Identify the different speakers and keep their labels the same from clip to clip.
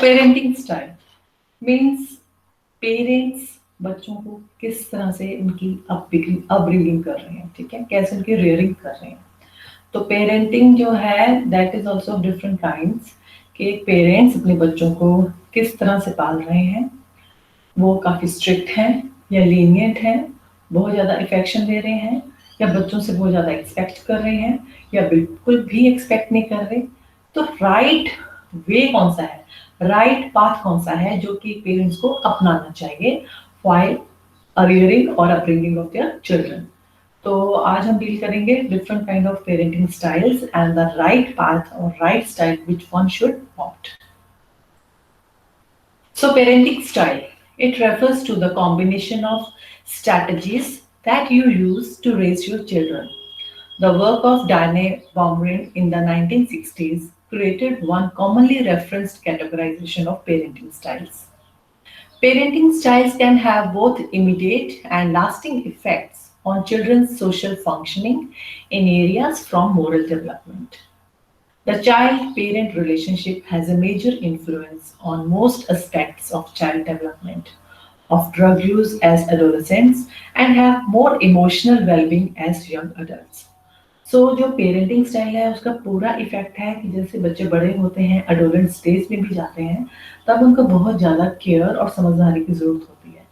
Speaker 1: Parenting style means parents बच्चों को किस तरह से उनकी अपब्रिंगिंग कर रहे हैं, ठीक है, कैसे उनकी रेयरिंग कर रहे हैं। तो पेरेंटिंग जो है that is also of different kinds, कि पेरेंट्स अपने बच्चों को किस तरह से पाल रहे हैं। वो काफ़ी स्ट्रिक्ट हैं या लीनियंट हैं, बहुत ज़्यादा इफेक्शन दे रहे हैं, या बच्चों से बहुत ज़्यादा एक्सपेक्ट कर रहे हैं, या बिल्कुल भी एक्सपेक्ट नहीं कर रहे। तो राइट वे कौन सा है, राइट पाथ कौन सा है जो कि पेरेंट्स को अपनाना चाहिए व्हाइल रियरिंग और अपब्रिंगिंग ऑफ देयर चिल्ड्रन। तो आज हम डील करेंगे different kind of parenting styles and the right path और right style which one should opt. So parenting style, it refers to the combination of strategies that you use to raise your children. The work of Diane Baumrind in the 1960s created one commonly referenced categorization of parenting styles. Parenting styles can have both immediate and lasting effects on children's social functioning in areas from moral development. The child-parent relationship has a major influence on most aspects of child development, of drug use as adolescents, and have more emotional well-being as young adults. So जो parenting style है उसका पूरा effect है कि जैसे बच्चे बड़े होते हैं, एडोलेंट स्टेज में भी जाते हैं, तब उनको बहुत ज़्यादा केयर और समझदारी की ज़रूरत होती है।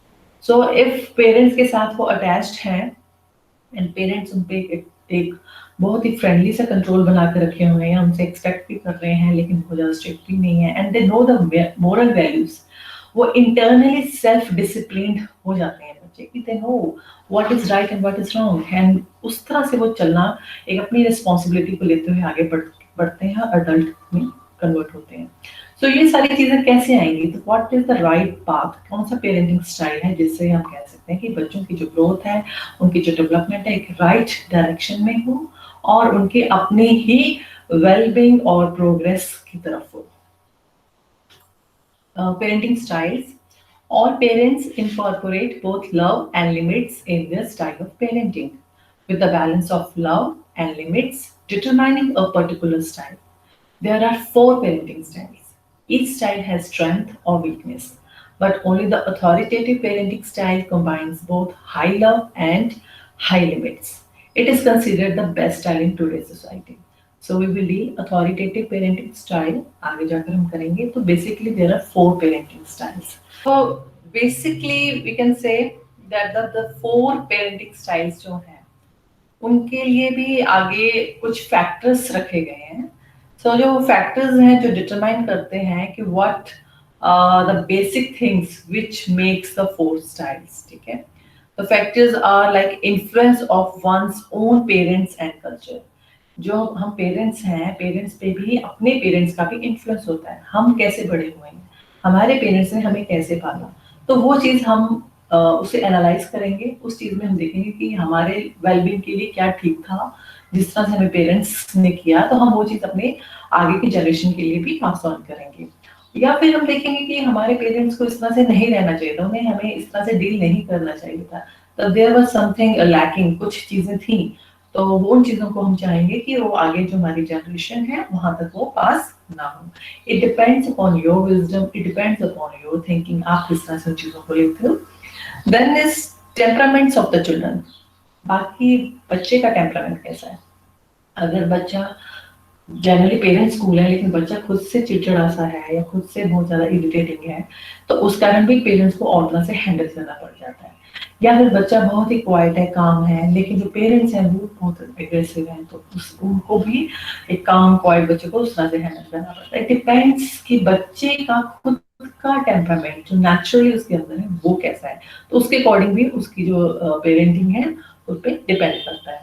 Speaker 1: सो इफ पेरेंट्स के साथ वो अटैच्ड हैं एंड पेरेंट्स उन पे एक बहुत ही फ्रेंडली सा कंट्रोल बना के रखे हुए हैं, उनसे एक्सपेक्ट भी कर रहे हैं लेकिन बहुत ज़्यादा स्ट्रिक्ट भी नहीं है, and they know the moral values, वो इंटरनली सेल्फ डिसिप्लिन्ड हो जाते हैं बच्चे कि they know what is right and what is wrong, and उस तरह से वो चलना, एक अपनी रिस्पॉन्सिबिलिटी को लेते हुए आगे बढ़ते हैं, अडल्ट में कन्वर्ट होते हैं। सो ये सारी चीजें कैसे आएंगी, तो what is the right path, कौन सा पेरेंटिंग स्टाइल है जिससे हम कह सकते हैं कि बच्चों की जो ग्रोथ है, उनकी जो डेवलपमेंट है, एक राइट डायरेक्शन में हो और उनके अपने ही वेलबींग और प्रोग्रेस की तरफ हो। Parenting styles. All parents incorporate both love and limits in their style of parenting, with the balance of love and limits determining a particular style. There are 4 parenting styles. Each style has strength or weakness, but only the authoritative parenting style combines both high love and high limits. It is considered the best style in today's society. So we will deal authoritative parenting style. आगे जाकर हम करेंगे। तो basically there are 4 parenting styles. So basically we can say that the 4 parenting styles जो हैं उनके लिए भी आगे कुछ फैक्टर्स रखे गए हैं। सो जो फैक्टर्स हैं जो डिटरमाइन करते हैं कि what the basic things which makes the 4 styles, ठीक है। The factors are like influence of one's own parents and culture. जो हम पेरेंट्स हैं, पेरेंट्स पे भी अपने पेरेंट्स का भी इन्फ्लुएंस होता है। हम कैसे बड़े हुए हैं, हमारे पेरेंट्स ने हमें कैसे पाला, तो वो चीज़ हम उसे एनालाइज करेंगे। उस चीज़ में हम देखेंगे कि हमारे वेलबींग के लिए क्या ठीक था, जिस तरह से हमें पेरेंट्स ने किया, तो हम वो चीज़ अपने आगे की जनरेशन के लिए भी पास ऑन करेंगे। या फिर हम देखेंगे कि हमारे पेरेंट्स को इस तरह से नहीं रहना चाहिए था, उन्हें हमें इस तरह से डील नहीं करना चाहिए था, तो देयर वाज समथिंग लैकिंग, कुछ चीज़ें थी, तो वो उन चीज़ों को हम चाहेंगे कि वो आगे जो हमारी जनरेशन है वहां तक वो पास ना हो। It depends upon your wisdom, it depends upon your thinking, आप किस तरह से उन चीज़ों को लेते हो। Then is temperaments of the children. बाकी बच्चे का टेम्परामेंट कैसा है। अगर बच्चा जनरली पेरेंट्स कूल है लेकिन बच्चा खुद से चिड़चिड़ा सा है या खुद से बहुत ज़्यादा इरिटेटिंग है, तो उस कारण भी पेरेंट्स को और तरह से हैंडल करना पड़ जाता है। या फिर बच्चा बहुत ही क्वाइट है, काम है, लेकिन जो पेरेंट्स हैं वो बहुत एग्रेसिव हैं, तो उनको भी एक काम क्वाइट बच्चे को उस तरह से हैंडल करना पड़ता है। इट डिपेंड्स कि बच्चे का खुद का टेम्परामेंट जो नेचुरली उसके अंदर है वो कैसा है, तो उसके अकॉर्डिंग भी उसकी जो पेरेंटिंग है उस पर डिपेंड करता है।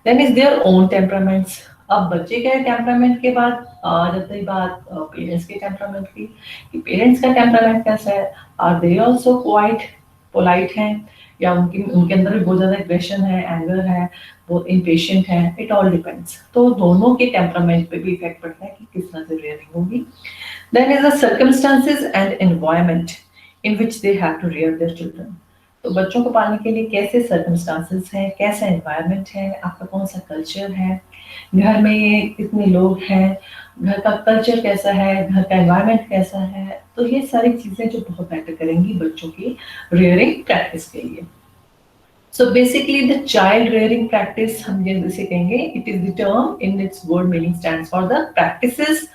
Speaker 1: Then is their own temperaments. अब बच्चे के टेम्परामेंट के बाद आ जाती है बात पेरेंट्स के टेम्परामेंट की, कि पेरेंट्स का टेम्परामेंट कैसा है। Are they also quite polite हैं, या उनके अंदर भी बहुत ज़्यादा एग्रेशन है, एंगर है, बहुत इम्पेशेंट है। It all depends. तो दोनों के टेम्परामेंट पे भी इफेक्ट पड़ता है कि किस तरह से रेयरिंग होगी। Then is the circumstances and environment in which they have to rear their children. तो बच्चों को पालने के लिए कैसे सर्कमस्टांसेस हैं, कैसा एनवायरनमेंट है, आपका कौन सा कल्चर है, घर में कितने लोग हैं, घर का कल्चर कैसा है, घर का एनवायरनमेंट कैसा है, तो ये सारी चीजें जो बहुत मैटर करेंगी बच्चों की रियरिंग प्रैक्टिस के लिए। So basically the child rearing practice हम जैसे कहेंगे, it is the term in its word meaning stands for the practices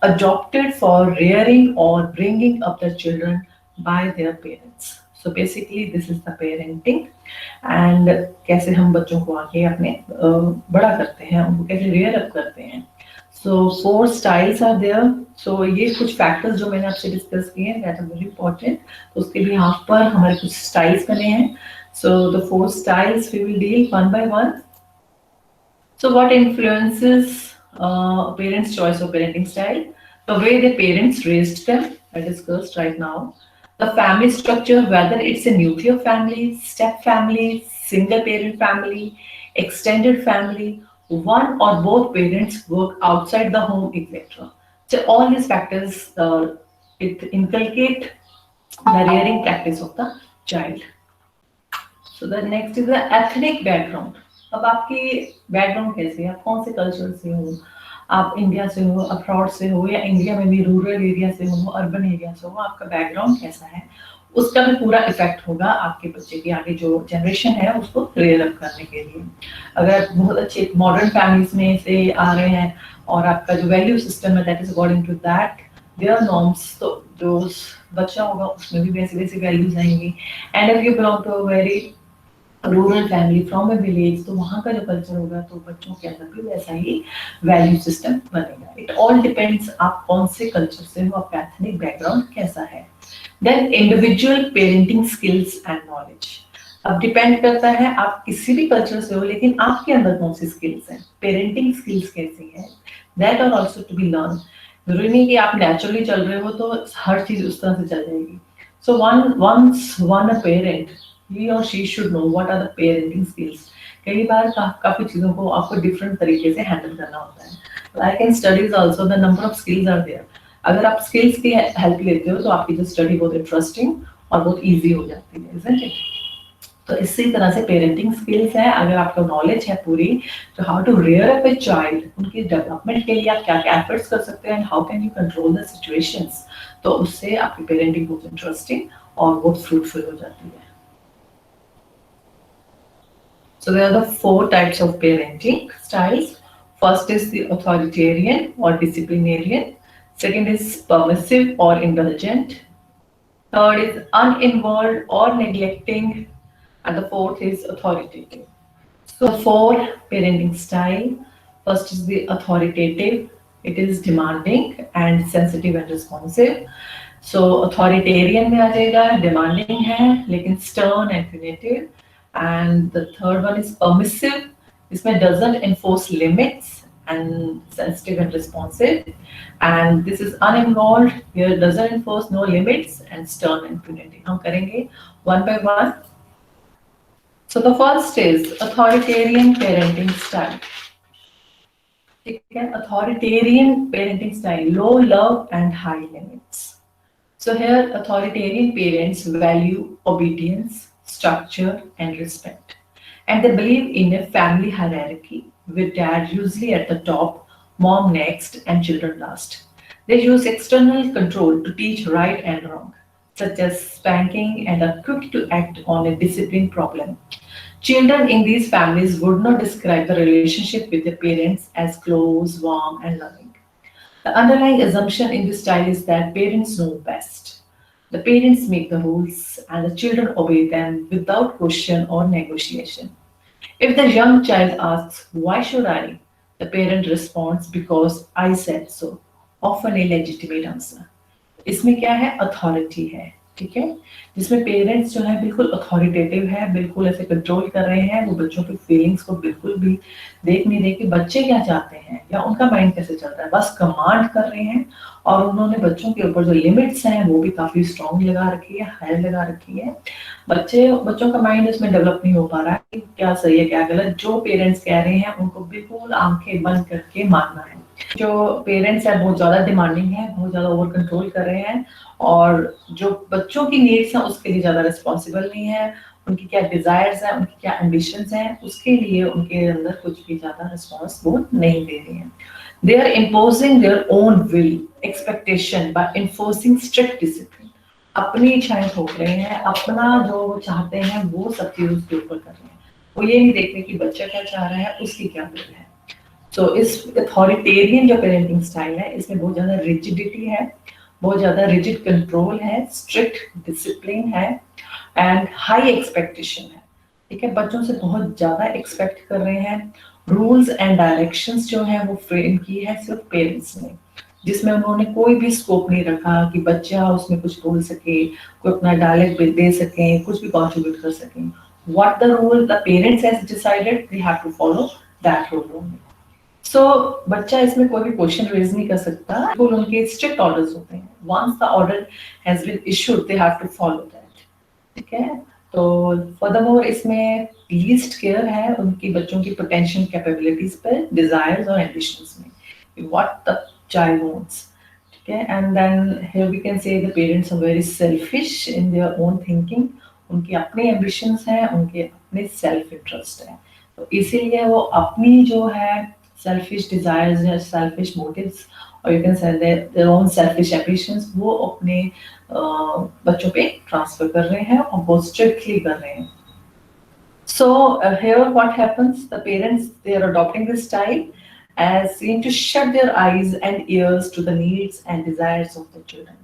Speaker 1: adopted for rearing or bringing up the children by their parents. So basically this is the parenting and कैसे हम बच्चों को आगे अपने बड़ा करते हैं, उनको कैसे rear up करते हैं. So 4 styles are there. So ये कुछ factors जो मैंने आपसे discuss किए हैं that are very important. तो उसके भी यहाँ पर हमारे कुछ styles बने हैं. So the 4 styles we will deal one by one. So what influences a parent's choice of parenting style? The way the parents raised them, I discussed right now. The family structure, whether it's a nuclear family, step family, single parent family, extended family, one or both parents work outside the home, etc. So all these factors it inculcate the rearing practice of the child. So the next is the ethnic background. अब आपकी background कैसे है, आप कौन से culture से हो, आप इंडिया से हो, अब्रॉड से हो, या इंडिया में भी रूरल एरिया से हो, अर्बन एरिया से हो, आपका बैकग्राउंड कैसा है, उसका भी पूरा इफेक्ट होगा आपके बच्चे की आगे जो जनरेशन है उसको रियर अप करने के लिए. अगर बहुत अच्छे मॉडर्न फैमिलीज में से आ रहे हैं और आपका जो वैल्यू सिस्टम है that is according to that their norms, तो जो बच्चा होगा उसमें भी वैसे वैसे वैल्यूज आएंगी. And if you belong to a very rural family from a village, तो वहाँ का जो कल्चर होगा तो बच्चों के अंदर भी वैसा ही वैल्यू सिस्टम बनेगा. इट ऑल डिपेंड्स आप कौन से कल्चर से हो, आपका एथनिक बैकग्राउंड कैसा है. Then individual parenting skills and knowledge. अब डिपेंड करता है आप किसी भी कल्चर से हो, लेकिन आपके अंदर कौन सी स्किल्स हैं, पेरेंटिंग स्किल्स कैसी है, that are also to be learn. जरूरी नहीं कि आप नेचुरली चल रहे हो तो हर चीज उस तरह से चल जाएगी. सो once one a parent, he or she should know what are the parenting skills. कई बार काफी चीजों को आपको डिफरेंट तरीके से हैंडल करना होता है. Like in studies also the number of skills are there. अगर आप स्किल्स की हेल्प लेते हो तो आपकी जो स्टडी बहुत इंटरेस्टिंग और बहुत इजी हो जाती है, isn't it? तो इसी तरह से पेरेंटिंग स्किल्स है. अगर आपको नॉलेज है पूरी तो how to rear up a child, उनकी डेवलपमेंट के लिए आप क्या क्या एफर्ट्स कर सकते हैं, how can you control the situations, तो उससे आपकी पेरेंटिंग बहुत इंटरेस्टिंग और बहुत फ्रूटफुल हो जाती है. So there are the 4 types of parenting styles. First is the authoritarian or disciplinarian. Second is permissive or indulgent. Third is uninvolved or neglecting. And the fourth is authoritative. So 4 parenting style. First is the authoritative. It is demanding and sensitive and responsive. So authoritarian में आ जाएगा, demanding है लेकिन stern and punitive. And the third one is permissive. इसमें doesn't enforce limits and sensitive and responsive. And this is uninvolved. Here doesn't enforce no limits and stern and punitive. हम करेंगे one by one. So the first is authoritarian parenting style. ठीक है, authoritarian parenting style, low love and high limits. So here authoritarian parents value obedience, structure and respect, and they believe in a family hierarchy with dad usually at the top, mom next and children last. They use external control to teach right and wrong, such as spanking, and are quick to act on a discipline problem. Children in these families would not describe the relationship with their parents as close, warm and loving. The underlying assumption in this style is that parents know best. The parents make the rules and the children obey them without question or negotiation. If the young child asks, "Why should I?" the parent responds, "Because I said so." Often a legitimate answer. इसमें क्या है, authority है. ठीक है, जिसमें parents जो है बिल्कुल अथॉरिटेटिव है, बिल्कुल ऐसे कंट्रोल कर रहे हैं, वो बच्चों की फीलिंग्स को बिल्कुल भी देख नहीं रहे कि बच्चे क्या चाहते हैं या उनका माइंड कैसे चल रहा है, बस कमांड कर रहे हैं. और उन्होंने बच्चों के ऊपर जो लिमिट्स हैं वो भी काफी स्ट्रॉन्ग लगा रखी है, हाई लगा रखी है. बच्चों का माइंड इसमें डेवलप नहीं हो पा रहा है कि क्या सही है क्या गलत. जो पेरेंट्स कह रहे हैं उनको बिल्कुल आंखें बंद करके मानना है. जो पेरेंट्स हैं बहुत ज़्यादा डिमांडिंग है, बहुत ज़्यादा ओवर कंट्रोल कर रहे हैं, और जो बच्चों की नीड्स हैं उसके लिए ज़्यादा रिस्पॉन्सिबल नहीं है। उनकी क्या डिज़ायर्स हैं, उनकी क्या एम्बिशंस हैं, उसके लिए उनके अंदर कुछ भी ज़्यादा रिस्पॉन्स वो नहीं दे रही हैं। They are imposing their own will, expectation by enforcing strict discipline. अपनी इच्छाएं थोप रहे हैं, अपना जो वो चाहते हैं वो सब चीज उसके ऊपर कर रहे हैं। वो ये नहीं देखते कि बच्चा क्या चाह रहा है, उसकी क्या विल है। सो इस अथॉरिटेरियन जो पेरेंटिंग स्टाइल है इसमें बहुत ज्यादा रिजिडिटी है, बहुत ज्यादा रिजिड कंट्रोल है, स्ट्रिक्ट डिसिप्लिन है, एंड हाई एक्सपेक्टेशन है। ठीक है, बच्चों से बहुत ज्यादा एक्सपेक्ट कर रहे हैं। रूल्स एंड डायरेक्शंस जो है वो फ्रेम की है सिर्फ पेरेंट्स ने, जिसमें उन्होंने कोई भी स्कोप नहीं रखा कि बच्चा उसमें कुछ बोल सके, कोई अपना डायलेक्ट दे सके, कुछ भी कंट्रीब्यूट कर सके। What the rule the parents has decided, they have to follow that rule only. So बच्चा इसमें कोई भी क्वेश्चन रेज नहीं कर सकता, बिल्कुल उनके स्ट्रिक्ट ऑर्डर्स होते हैं। Once the order has been issued they have to follow that. ठीक है, तो फर्दरमोर इसमें लीस्ट केयर है उनकी बच्चों की पोटेंशियल कैपेबिलिटीज पर, डिजायर्स और एम्बिशंस में, व्हाट द चाइल्ड वांट्स। ठीक है, and then here we can say the parents are very selfish in their own thinking. उनके अपने एम्बिशंस हैं, उनके अपने सेल्फ इंटरेस्ट है, तो इसीलिए वो अपनी जो है सेल्फिश डिजायर्स या सेल्फिश मोटिव्स, और you can say their own selfish ambitions, वो अपने बच्चों पे ट्रांसफर कर रहे हैं और बहुत स्ट्रिक्टली कर रहे हैं। So here what happens, the parents, they are adopting this style as seen to shut their eyes and ears to the needs and desires of the children.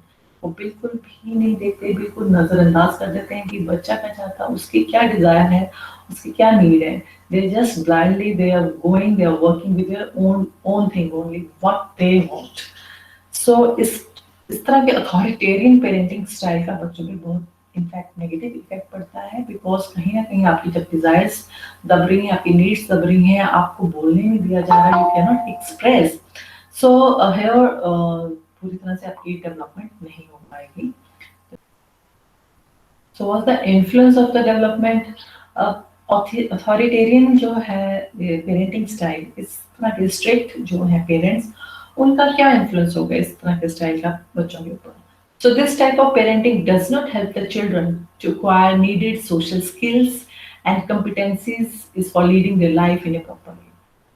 Speaker 1: वो बिल्कुल भी नहीं देखते, बिल्कुल नजरअंदाज कर देते हैं कि बच्चा क्या चाहता है, उसकी क्या डिजायर है, उसकी क्या नीड है। They just blindly they are going, they are working with their own thing only, what they want. So इस तरह के अथॉरिटेरियन पेरेंटिंग स्टाइल का बच्चों पे बहुत इनफैक्ट नेगेटिव इफेक्ट पड़ता है, बिकॉज कहीं ना कहीं आपकी जब डिजायर्स दब रही हैं, आपकी नीड्स दब रही हैं, आपको बोलने नहीं दिया जा रहा है, you can not express. So here पूरी तरह से आपकी डेवलपमेंट नहीं हो पाएगी। So what's the influence of the development? Authoritarian जो है पेरेंटिंग स्टाइल, इस तरह के स्ट्रिक्ट जो है पेरेंट्स, उनका क्या इन्फ्लुएंस होगा इस तरह के स्टाइल का बच्चों के ऊपर? So this type of parenting does not help the children to acquire needed social skills and competencies is for leading their life in a proper way.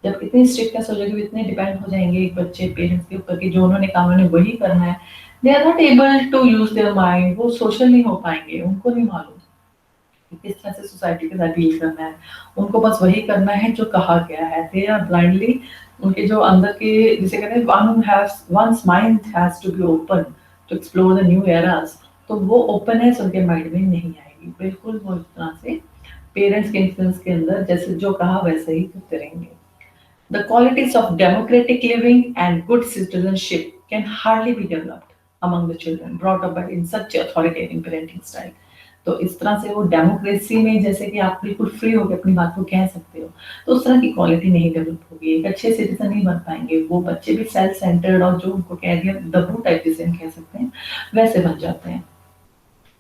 Speaker 1: जब इतनी स्ट्रिक्टनेस हो जाएगी, इतने डिपेंड हो जाएंगे एक बच्चे पेरेंट्स के ऊपर कि जो उन्होंने काम उन्होंने वही करना है, they are not able to use their mind, वो सोशल नहीं हो पाएंगे, उनको नहीं मालूम किस तरह से सोसाइटी के साथ डील करना है, उनको बस वही करना है जो कहा गया है। दे आर ब्लाइंडली, उनके जो अंदर के, जिसे कहते हैं one's mind has to be open to explore the new eras, तो वो ओपननेस उनके माइंड में नहीं आएगी, बिल्कुल वो इस तरह से पेरेंट्स के इन्फ्लुएंस के अंदर जैसे जो कहा वैसे ही करते रहेंगे। The qualities of democratic living and good citizenship can hardly be developed among the children brought up in such authoritarian parenting style. तो इस तरह से वो डेमोक्रेसी में जैसे कि आप बिल्कुल फ्री होकर अपनी बात को कह सकते हो, तो उस तरह की क्वालिटी नहीं डेवलप होगी, एक अच्छे सिटीजन नहीं बन पाएंगे। वो बच्चे भी सेल्फ सेंटर्ड और जो उनको कह दिया दबरू टाइप जिसे हम कह सकते हैं वैसे बन जाते हैं।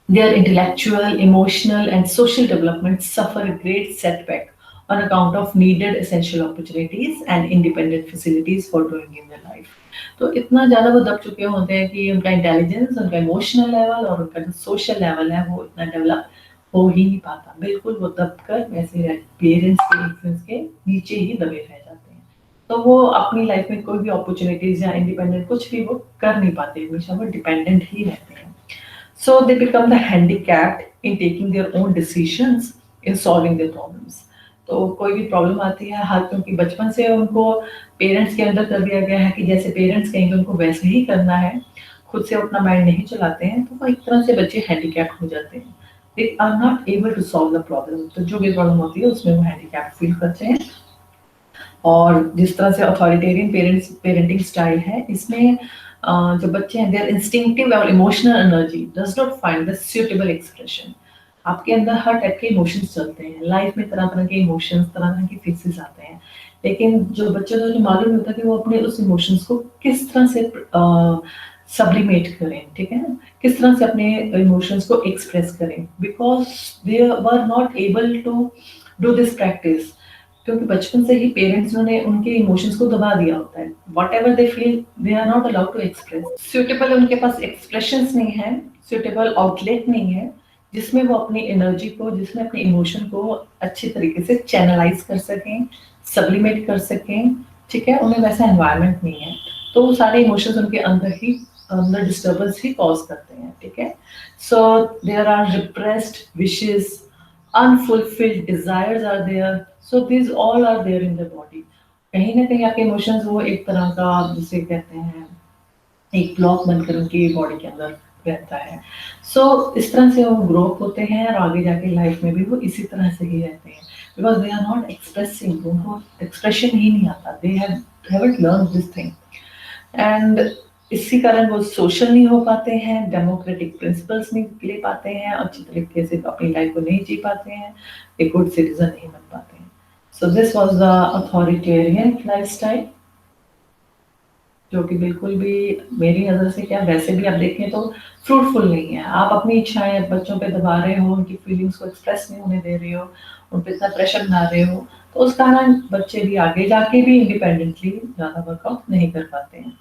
Speaker 1: Their intellectual, emotional, and social development suffer a great setback on account of needed essential opportunities and independent facilities for doing in their life. तो इतना ज़्यादा वो दब चुके होते हैं कि उनका इंटेलिजेंस, उनका इमोशनल लेवल और उनका जो सोशल लेवल है वो इतना डेवलप हो ही नहीं पाता, बिल्कुल वो दब कर वैसे पेरेंट्स के इन्फ्लुएंस के नीचे ही दबे रह जाते हैं। तो वो अपनी लाइफ में कोई भी अपॉर्चुनिटीज या इंडिपेंडेंट कुछ भी वो कर नहीं पाते, हमेशा वो डिपेंडेंट ही रहते हैं। So they become the handicapped in taking their own decisions in solving their problems. तो कोई भी प्रॉब्लम आती है, हर क्योंकि बचपन से उनको पेरेंट्स के अंदर कर दिया गया है कि जैसे पेरेंट्स कहेंगे उनको वैसे ही करना है, खुद से अपना माइंड नहीं चलाते हैं, तो वो एक तरह से बच्चे हैंडीकैप्ड हो जाते हैं। They are not able to solve the problem, तो जो भी प्रॉब्लम होती है उसमें वो हैंडीकैप्ड फील करते हैं। और जिस तरह से अथॉरिटेरियन पेरेंटिंग स्टाइल है, इसमें जो बच्चे हैं देयर इंस्टिंक्टिव और emotional energy does not find the suitable expression. आपके अंदर हर टाइप के इमोशंस चलते हैं लाइफ में, तरह तरह के इमोशंस, तरह तरह के फेसेस आते हैं, लेकिन जो बच्चों को जो मालूम होता है कि वो अपने उस इमोशंस को किस तरह से सब्लिमेट करें, ठीक है ना, किस तरह से अपने इमोशंस को एक्सप्रेस करें, because they were not able to do this practice क्योंकि बचपन से ही पेरेंट्स ने उनके इमोशंस को दबा दिया होता है। Whatever they feel they are not allowed to express. Suitable उनके पास एक्सप्रेशंस नहीं है, सुटेबल आउटलेट नहीं है जिसमें वो अपनी एनर्जी को, जिसमें अपने इमोशन को अच्छी तरीके से चैनलाइज कर सकें, सब्लिमेट कर सकें। ठीक है, उन्हें वैसा एनवायरनमेंट नहीं है, तो वो सारे इमोशंस उनके अंदर डिस्टर्बेंस ही कॉज करते हैं। ठीक है, so there are repressed wishes, unfulfilled desires are there, so these all are there in the body। कहीं ना कहीं आपके इमोशंस वो एक तरह का, जिसे कहते हैं, एक ब्लॉक बनकर उनकी बॉडी के अंदर रहता है। सो इस तरह से वो ग्रो होते हैं और आगे जाके लाइफ में भी वो इसी तरह से ही रहते हैं, because they are not expressing, उनको एक्सप्रेशन ही नहीं आता, they haven't learn this thing. And इसी कारण वो सोशल नहीं हो पाते हैं, डेमोक्रेटिक प्रिंसिपल्स नहीं ले पाते हैं, अच्छी तरीके से अपनी लाइफ को नहीं जी पाते हैं, एक गुड सिटीजन नहीं बन पाते हैं। So this was the authoritarian lifestyle, जो कि बिल्कुल भी मेरी नज़र से क्या, वैसे भी आप देखें तो फ्रूटफुल नहीं है। आप अपनी इच्छाएं बच्चों पे दबा रहे हो, उनकी फीलिंग्स को एक्सप्रेस नहीं होने दे रहे हो, उन पे इतना प्रेशर बना रहे हो, तो उस कारण बच्चे भी आगे जाके भी इंडिपेंडेंटली ज़्यादा वर्कआउट नहीं कर पाते हैं।